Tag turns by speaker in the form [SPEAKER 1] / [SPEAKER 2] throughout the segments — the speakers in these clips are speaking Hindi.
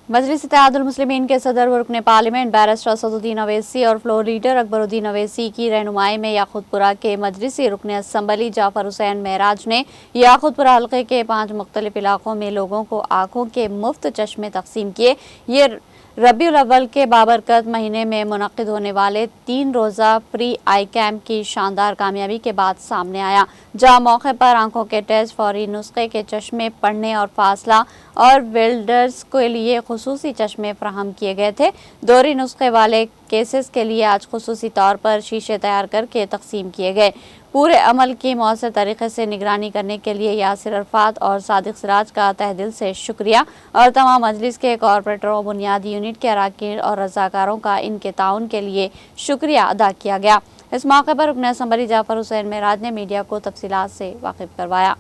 [SPEAKER 1] मजलिस इत्तेहादुल मुस्लिमीन के सदर व रुकन पार्लियामेंट बैरिस्टर असदुद्दीन अवैसी और फ्लोर लीडर अकबरुद्दीन अवैसी की रहनुमाई में याकूतपुरा के मजलिसी रुकन असम्बली जाफर हुसैन महराज ने याकूतपुरा हल्के के 5 मुख्तलिफ इलाकों में लोगों को आँखों के मुफ्त चश्मे तकसीम किए। ये रबीउल अव्वल के बाबरकत महीने में मुनक्किद होने वाले 3 रोज़ा प्री आई कैंप की शानदार कामयाबी के बाद सामने आया, जहां मौके पर आंखों के टेस्ट, फौरी नुस्खे के चश्मे, पढ़ने और फासला और वेल्डर्स के लिए खुसूसी चश्मे फराहम किए गए थे। दोहरी नुस्खे वाले केसेस के लिए आज खुसूसी तौर पर शीशे तैयार करके तकसीम किए गए। पूरे अमल की मौसर तरीके से निगरानी करने के लिए यासिर अरफात और सादिक सिराज का तहे दिल से शुक्रिया और तमाम मजलिस के कॉरपोरेटरों, बुनियादी यूनिट के अरकान और रज़ाकारों का इनके ताउन के लिए शुक्रिया अदा किया गया। इस मौके पर रुकन असम्बली जाफर हुसैन महराज ने मीडिया को तफसीलात से वाकिफ करवाया।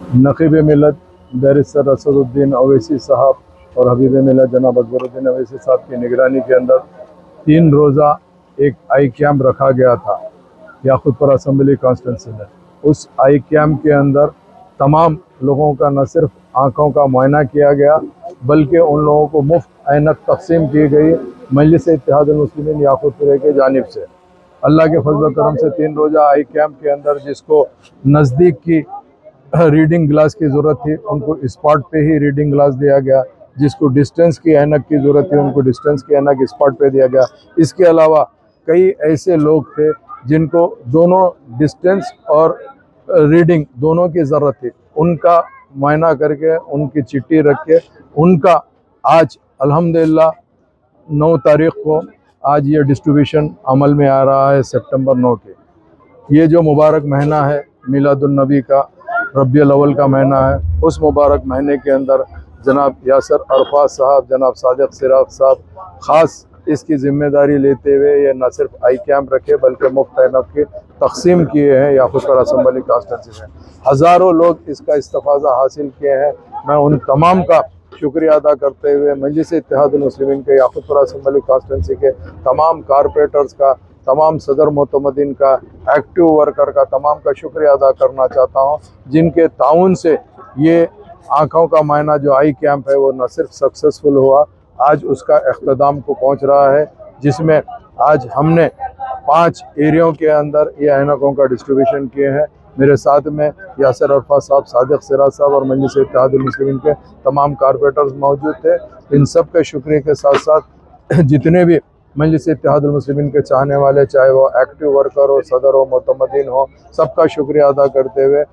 [SPEAKER 2] नक़ीब मिल्लत बैरिस्टर असदुद्दीन अवैसी साहब और हबीब मिल्लत जनाब अकबरुद्दीन अवैसी साहब की निगरानी के अंदर 3 रोज़ा एक आई कैंप रखा गया था याकूतपुरा असम्बली कॉन्स्टिट्यूंसी में। उस आई कैंप के अंदर तमाम लोगों का न सिर्फ आँखों का मुआयना किया गया बल्कि उन लोगों को मुफ्त ऐनक तकसीम की गई मजलिस इत्तेहादुल मुस्लिमीन याकूतपुरा के जानिब से। अल्लाह के फजल करम से 3 रोज़ा आई कैंप के अंदर जिसको नज़दीक की रीडिंग ग्लास की ज़रूरत थी उनको स्पॉट पे ही रीडिंग ग्लास दिया गया, जिसको डिस्टेंस की ऐनक की ज़रूरत थी उनको डिस्टेंस की ऐनक स्पॉट पे दिया गया। इसके अलावा कई ऐसे लोग थे जिनको दोनों डिस्टेंस और रीडिंग दोनों की ज़रूरत थी, उनका मुआयना करके उनकी चिट्ठी रख के उनका आज अल्हम्दुलिल्लाह 9 तारीख़ को आज ये डिस्ट्रीब्यूशन अमल में आ रहा है। सितंबर 9 के ये जो मुबारक महीना है मिलादुन नबी का, रबीउल अव्वल का महीना है, उस मुबारक महीने के अंदर जनाब यासिर अरफात साहब, जनाब सादिक सिराज साहब ख़ास इसकी ज़िम्मेदारी लेते हुए ये न सिर्फ आई कैंप रखे बल्कि मुफ्त ऐनक की तकसीम किए हैं। याकूतपुरा असम्बली कॉन्स्टिट्यूंसी में हज़ारों लोग इसका इस्तिफ़ादा हासिल किए हैं। मैं उन तमाम का शुक्रिया अदा करते हुए मजलिस इत्तेहादुल मुस्लिमीन के याकूतपुरा असम्बली कॉन्स्टिट्यूंसी के तमाम कारपोरेटर्स का, तमाम सदर मोतमदीन का, एक्टिव वर्कर का, तमाम का शुक्रिया अदा करना चाहता हूँ, जिनके ताउन से ये आँखों का मायना जो आई कैंप है वो न सिर्फ सक्सेसफुल हुआ, आज उसका अख्ताम को पहुँच रहा है, जिसमें आज हमने 5 एरियो के अंदर ये ऐनकों का डिस्ट्रीब्यूशन किए हैं। मेरे साथ में यासिर अरफात साहब, सादिक सिराज साहब और मजलिस इत्तेहादुल मुस्लिमीन के तमाम कारपोरेटर्स मौजूद थे। इन सब के शुक्रिया के साथ साथ जितने भी मजलिस इत्तेहादुल मुस्लिमीन के चाहने वाले, चाहे वो एक्टिव वर्कर हो, सदर हो, मोतमदीन हो, सबका शुक्रिया अदा करते हुए